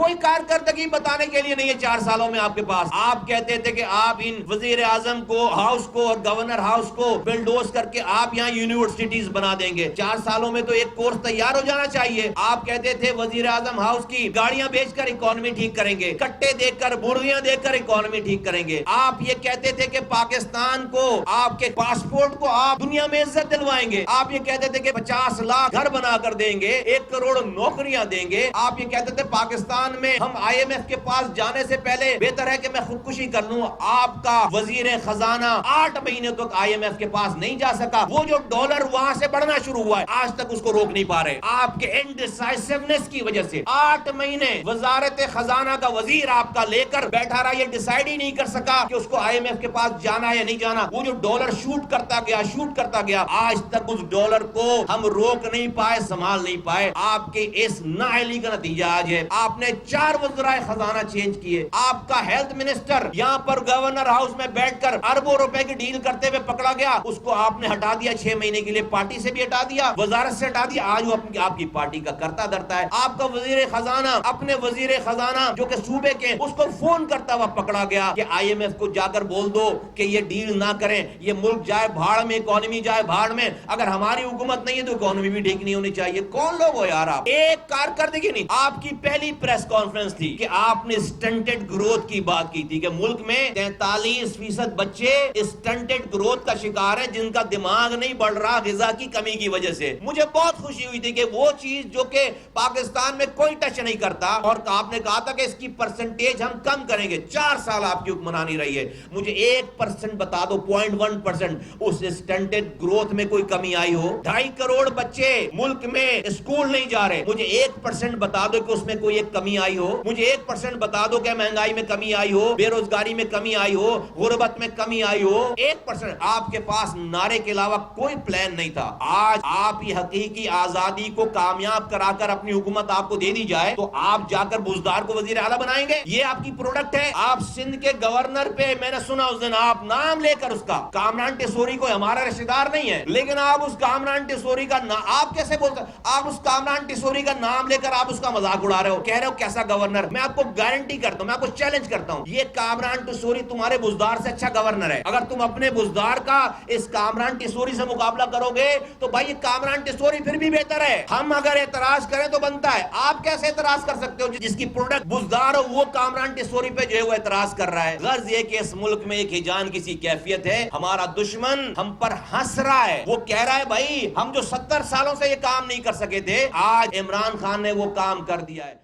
کوئی کارکردگی بتانے کے لیے نہیں ہے 4 سالوں میں آپ کے پاس. آپ کہتے تھے کہ آپ ان وزیر اعظم کو ہاؤس کو اور گورنر ہاؤس کو بلڈوز کر کے آپ یہاں یونیورسٹیز بنا دیں گے. 4 سالوں میں تو ایک کورس تیار ہو جانا چاہیے. آپ کہتے تھے وزیر اعظم ہاؤس کی گاڑیاں بیچ کر اکانومی ٹھیک کریں گے, کٹے دے کر برغیاں دے کر اکانومی ٹھیک کریں گے. آپ یہ کہتے تھے کہ پاکستان کو آپ کے پاسپورٹ کو آپ دنیا میں عزت دلوائیں گے. آپ یہ کہتے تھے کہ 50 لاکھ گھر بنا کر دیں گے, 1 کروڑ نوکریاں دیں گے. آپ یہ کہتے تھے پاکستان میں ہم IMF کے پاس جانے سے پہلے بہتر ہے کہ میں خودکشی کر لوں. آپ کا وزیر خزانہ 8 مہینے تک IMF کے پاس نہیں جا سکا. وہ جو ڈالر وہاں سے بڑھنا شروع ہوا ہے آج تک اس کو روک نہیں پا رہے. آپ کے انڈیسائسونیس کی وجہ سے 8 مہینے وزارت خزانہ کا وزیر آپ کا لے کر بیٹھا رہا, یہ ڈیسائیڈ ہی نہیں کر سکا کہ اس کو IMF کے پاس جانا ہے یا نہیں جانا. وہ جو ڈالر شوٹ کرتا گیا آج تک اس ڈالر کو ہم روک نہیں پائے, سنبھال نہیں پائے. آپ کے اس نااہلی کا نتیجہ آج ہے آپ نے 4 وزرائے خزانہ چینج کیے. آپ کا ہیلتھ منسٹر یہاں پر گورنر ہاؤس میں بیٹھ کر اربوں روپے کی ڈیل کرتے ہوئے پکڑا گیا, اس کو آپ نے ہٹا دیا 6 مہینے کے لیے, پارٹی سے بھی ہٹا دیا, وزارت سے ہٹا دیا. آج وہ آپ کی پارٹی کا کرتا دھرتا ہے. آپ کا وزیر خزانہ اپنے وزیر خزانہ جو کہ صوبے کے, اس کو فون کرتا ہوا پکڑا گیا کہ IMF کو جا کر بول دو کہ یہ ڈیل نہ کریں, یہ ملک جائے بھاڑ میں, اکانومی جائے بھاڑ میں. اگر ہماری حکومت نہیں ہے تو اکانومی بھی ٹھیک نہیں ہونی چاہیے. کون لوگ ہو یار آپ؟ ایک کارکردگی نہیں. آپ کی پہلی پریس کانفرنس تھی کہ آپ نے سٹنٹڈ گروتھ کی بات کی تھی کہ ملک میں 43% بچے سٹنٹڈ گروتھ کا شکار ہیں, جن کا دماغ نہیں بڑھ رہا غذا کی کمی کی وجہ سے. مجھے بہت خوشی ہوئی تھی کہ وہ چیز جو کہ پاکستان میں کوئی ٹچ نہیں کرتا, اور آپ نے کہا تھا کہ اس کی پرسنٹیج ہم کم کریں گے. 4 سال آپ کی حکمرانی رہی ہے, مجھے 1% بتا دو, 0.1% اس سٹنٹڈ گروتھ میں کوئی کمی آئی ہو. 2.5 کروڑ بچے ملک میں اسکول نہیں جا رہے, مجھے 1% بتا دو کہ اس میں کوئی ایک کمی آئی ہو. مجھے 1% بتا دو کہ مہنگائی میں کمی آئی ہو, بے روزگاری میں کمی آئی ہو, غربت میں کمی آئی ہو. 1% آپ کے پاس نعرے کے علاوہ کوئی پلان نہیں تھا. آج آپ یہ حقیقی آزادی کو کامیاب کرا کر اپنی حکومت آپ کو دے دی جائے تو آپ جا کر بزدار کو وزیر اعلیٰ بنائیں گے؟ یہ آپ کی پروڈکٹ ہے. آپ سندھ کے گورنر پہ میں نے سنا اس دن آپ نام لے کر اس کا, کامران ٹیسوری کو ہمارا رشتہ دار نہیں ہے, لیکن آپ اس کامران ٹیسوری کا آپ کیسے بولتے, آپ اس کامران ٹیسوری کا نام لے کر آپ اس کا مذاق اڑا رہے ہو, کہہ رہے ہو کیسا گورنر. میں آپ کو گارنٹی کرتا ہوں, میں آپ کو چیلنج کرتا ہوں, یہ کامران ٹیسوری تمہارے بزدار سے اچھا گورنر ہے. اگر تم اپنے بزدار کا اس کامران ٹیسوری سے مقابلہ کرو گے تو بھائی یہ کامران ٹیسوری پھر بھی بہتر ہے. ہم اگر اعتراض کریں تو بنتا ہے, آپ کیسے اعتراض کر سکتے ہو جس کی پروڈکٹ بزدار ہو وہ کامران ٹیسوری پہ جو ہے وہ اعتراض کر رہا ہے. غرض یہ کہ اس ملک میں ایک ہیجان کی سی کیفیت ہے, ہمارا دشمن ہم پر ہنس رہا ہے. وہ کہہ رہا ہے بھائی ہم جو 70 سالوں سے یہ کام نہیں کر سکے تھے, آج عمران خان نے وہ کام کر دیا ہے.